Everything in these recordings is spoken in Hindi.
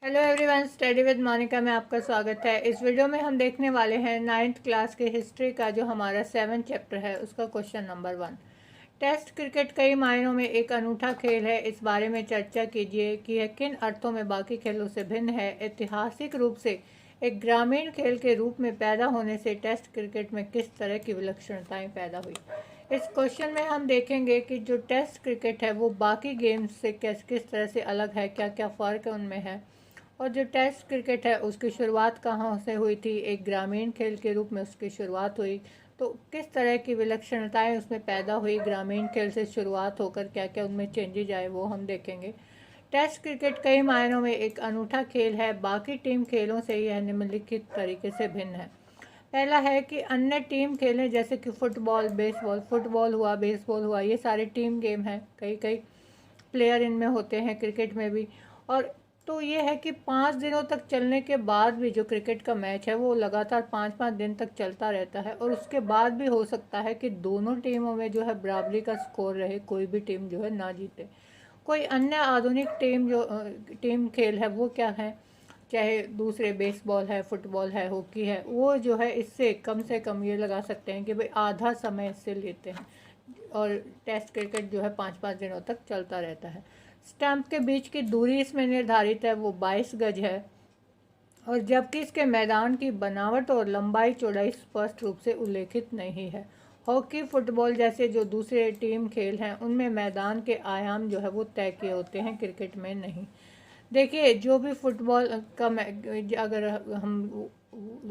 Hello everyone, study with Monika में आपका स्वागत है। इस वीडियो में हम देखने वाले हैं 9th क्लास के हिस्ट्री का जो हमारा 7th चैप्टर है उसका क्वेश्चन नंबर 1। टेस्ट क्रिकेट कई मायनों में एक अनूठा खेल है। इस बारे में चर्चा कीजिए कि यह किन अर्थों में बाकी खेलों से भिन्न है। ऐतिहासिक रूप से एक ग्रामीण खेल के रूप में पैदा होने से टेस्ट क्रिकेट में किस तरह की विलक्षणताएं पैदा हुई। इस क्वेश्चन में हम देखेंगे कि जो टेस्ट क्रिकेट है वो बाकी गेम्स से किस तरह से अलग है, क्या क्या फ़र्क उनमें है, और जो टेस्ट क्रिकेट है उसकी शुरुआत कहाँ से हुई थी। एक ग्रामीण खेल के रूप में उसकी शुरुआत हुई तो किस तरह की विलक्षणताएं उसमें पैदा हुई। ग्रामीण खेल से शुरुआत होकर क्या क्या उनमें चेंजेज आए वो हम देखेंगे। टेस्ट क्रिकेट कई मायनों में एक अनूठा खेल है। बाकी टीम खेलों से यह निम्नलिखित तरीके से भिन्न है। पहला है कि अन्य टीम खेलें जैसे कि फुटबॉल, बेसबॉल, फुटबॉल हुआ, बेसबॉल हुआ, ये सारे टीम गेम हैं। कई कई प्लेयर इनमें होते हैं, क्रिकेट में भी। और तो ये है कि 5 दिनों तक चलने के बाद भी जो क्रिकेट का मैच है वो लगातार 5-5 दिन तक चलता रहता है, और उसके बाद भी हो सकता है कि दोनों टीमों में जो है बराबरी का स्कोर रहे, कोई भी टीम जो है ना जीते। कोई अन्य आधुनिक टीम खेल है वो क्या है, चाहे दूसरे बेसबॉल है, फुटबॉल है, हॉकी है, वो जो है इससे कम से कम ये लगा सकते हैं कि भाई आधा समय इससे लेते हैं। और टेस्ट क्रिकेट जो है 5-5 दिनों तक चलता रहता है। स्टंप के बीच की दूरी इसमें निर्धारित है, वो 22 गज है। और जबकि इसके मैदान की बनावट और लंबाई चौड़ाई स्पष्ट रूप से उल्लेखित नहीं है। हॉकी, फुटबॉल जैसे जो दूसरे टीम खेल हैं उनमें मैदान के आयाम जो है वो तय किए होते हैं, क्रिकेट में नहीं। देखिए, जो भी फुटबॉल का अगर हम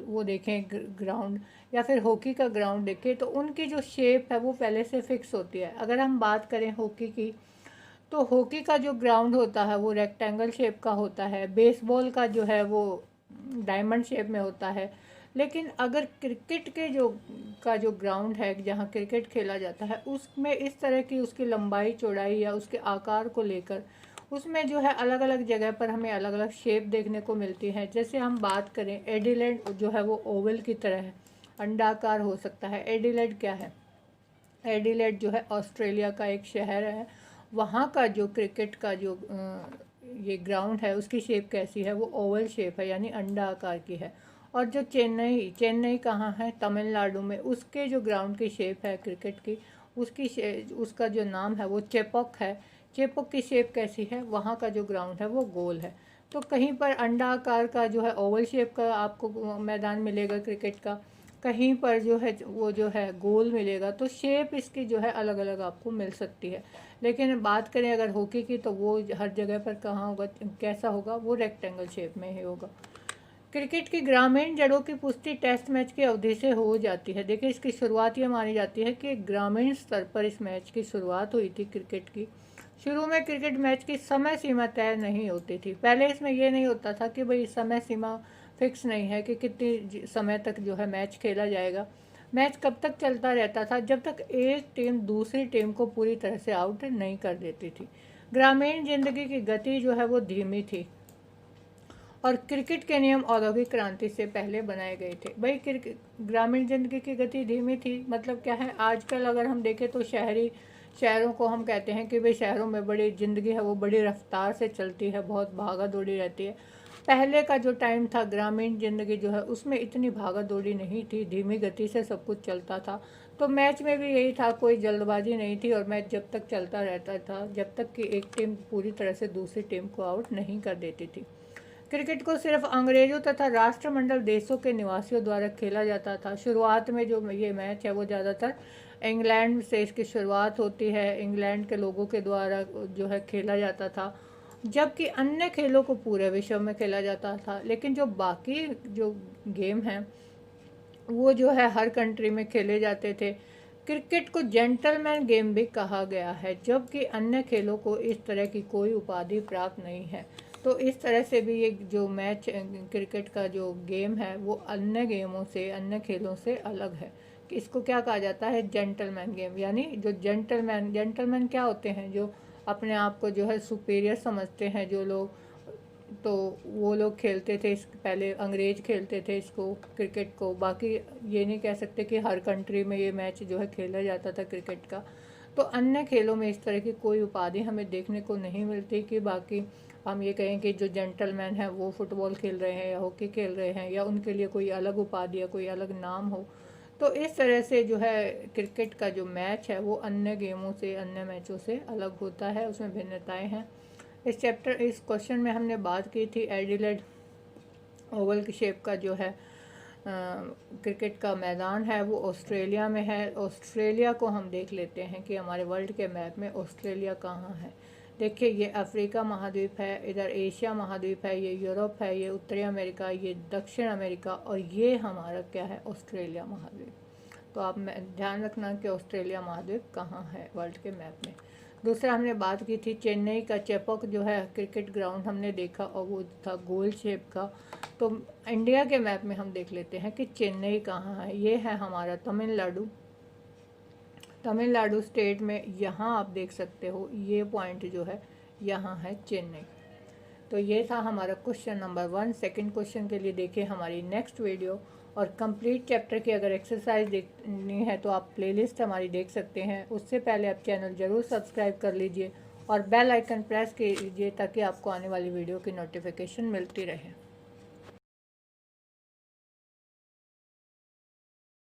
वो देखें ग्राउंड, या फिर हॉकी का ग्राउंड देखें, तो उनकी जो शेप है वो पहले से फिक्स होती है। अगर हम बात करें हॉकी की, तो हॉकी का जो ग्राउंड होता है वो रेक्टेंगल शेप का होता है। बेसबॉल का जो है वो डायमंड शेप में होता है। लेकिन अगर क्रिकेट के जो ग्राउंड है जहाँ क्रिकेट खेला जाता है उसमें इस तरह की उसकी लंबाई चौड़ाई या उसके आकार को लेकर उसमें जो है अलग अलग जगह पर हमें अलग अलग शेप देखने को मिलती है। जैसे हम बात करें एडिलेड जो है वो ओवल की तरह है, अंडाकार हो सकता है। एडिलेड क्या है? एडिलेड जो है ऑस्ट्रेलिया का एक शहर है। वहाँ का जो क्रिकेट का जो ये ग्राउंड है उसकी शेप कैसी है? वो ओवल शेप है, यानी अंडा आकार की है। और जो चेन्नई चेन्नई कहाँ है? तमिलनाडु में। उसके जो ग्राउंड की शेप है क्रिकेट की, उसका जो नाम है वो चेपॉक है। चेपॉक की शेप कैसी है? वहाँ का जो ग्राउंड है वो गोल है। तो कहीं पर अंडा आकार का जो है ओवल शेप का आपको मैदान मिलेगा क्रिकेट का, कहीं पर जो है वो जो है गोल मिलेगा। तो शेप इसकी जो है अलग अलग आपको मिल सकती है। लेकिन बात करें अगर हॉकी की, तो वो हर जगह पर कहाँ होगा, कैसा होगा? वो रेक्टेंगल शेप में ही होगा। क्रिकेट की ग्रामीण जड़ों की पुष्टि टेस्ट मैच की अवधि से हो जाती है। देखिए, इसकी शुरुआत ये मानी जाती है कि ग्रामीण स्तर पर इस मैच की शुरुआत हुई थी क्रिकेट की। शुरू में क्रिकेट मैच की समय सीमा तय नहीं होती थी। पहले इसमें ये नहीं होता था कि भाई समय सीमा फिक्स नहीं है कि कितनी समय तक जो है मैच खेला जाएगा। मैच कब तक चलता रहता था? जब तक एक टीम दूसरी टीम को पूरी तरह से आउट नहीं कर देती थी। ग्रामीण जिंदगी की गति जो है वो धीमी थी, और क्रिकेट के नियम औद्योगिक क्रांति से पहले बनाए गए थे। भाई क्रिकेट ग्रामीण जिंदगी की गति धीमी थी मतलब क्या है? आजकल अगर हम देखें तो शहरों को हम कहते हैं कि भाई शहरों में बड़ी ज़िंदगी है वो बड़ी रफ्तार से चलती है, बहुत भागा दौड़ी रहती है। पहले का जो टाइम था ग्रामीण ज़िंदगी जो है उसमें इतनी भागा दौड़ी नहीं थी, धीमी गति से सब कुछ चलता था। तो मैच में भी यही था, कोई जल्दबाजी नहीं थी, और मैच जब तक चलता रहता था जब तक कि एक टीम पूरी तरह से दूसरी टीम को आउट नहीं कर देती थी। क्रिकेट को सिर्फ अंग्रेजों तथा राष्ट्रमंडल देशों के निवासियों द्वारा खेला जाता था। शुरुआत में जो ये मैच है वो ज़्यादातर इंग्लैंड से इसकी शुरुआत होती है। इंग्लैंड के लोगों के द्वारा जो है खेला जाता था, जबकि अन्य खेलों को पूरे विश्व में खेला जाता था। लेकिन जो बाकी जो गेम हैं वो जो है हर कंट्री में खेले जाते थे। क्रिकेट को जेंटलमैन गेम भी कहा गया है, जबकि अन्य खेलों को इस तरह की कोई उपाधि प्राप्त नहीं है। तो इस तरह से भी ये जो मैच क्रिकेट का जो गेम है वो अन्य गेमों से, अन्य खेलों से अलग है। कि इसको क्या कहा जाता है? Gentleman game. यानी जो जेंटलमैन क्या होते हैं? जो अपने आप को जो है सुपीरियर समझते हैं जो लोग, तो वो लोग खेलते थे। इस पहले अंग्रेज खेलते थे इसको, क्रिकेट को। बाकी ये नहीं कह सकते कि हर कंट्री में ये मैच जो है खेला जाता था क्रिकेट का। तो अन्य खेलों में इस तरह की कोई उपाधि हमें देखने को नहीं मिलती कि बाकी हम ये कहें कि जो जेंटलमैन हैं वो फुटबॉल खेल रहे हैं या हॉकी खेल रहे हैं, या उनके लिए कोई अलग उपाधि या कोई अलग नाम हो। तो इस तरह से जो है क्रिकेट का जो मैच है वो अन्य गेमों से, अन्य मैचों से अलग होता है, उसमें भिन्नताएं हैं। इस क्वेश्चन में हमने बात की थी एडिलेड ओवल की शेप का जो है क्रिकेट का मैदान है वो ऑस्ट्रेलिया में है। ऑस्ट्रेलिया को हम देख लेते हैं कि हमारे वर्ल्ड के मैप में ऑस्ट्रेलिया कहाँ है। देखिए, ये अफ्रीका महाद्वीप है, इधर एशिया महाद्वीप है, ये यूरोप है, ये उत्तरी अमेरिका, ये दक्षिण अमेरिका, और ये हमारा क्या है, ऑस्ट्रेलिया महाद्वीप। तो आप ध्यान रखना कि ऑस्ट्रेलिया महाद्वीप कहाँ है वर्ल्ड के मैप में। दूसरा हमने बात की थी चेन्नई का चेपॉक जो है क्रिकेट ग्राउंड हमने देखा, और वो था गोल शेप का। तो इंडिया के मैप में हम देख लेते हैं कि चेन्नई कहाँ है। ये है हमारा तमिलनाडु। तमिलनाडु स्टेट में यहाँ आप देख सकते हो, ये पॉइंट जो है यहाँ है चेन्नई। तो ये था हमारा क्वेश्चन नंबर 1। सेकंड क्वेश्चन के लिए देखिए हमारी नेक्स्ट वीडियो, और कंप्लीट चैप्टर की अगर एक्सरसाइज देखनी है तो आप प्लेलिस्ट हमारी देख सकते हैं। उससे पहले आप चैनल ज़रूर सब्सक्राइब कर लीजिए और बेल आइकन प्रेस कीजिए ताकि आपको आने वाली वीडियो की नोटिफिकेशन मिलती रहे।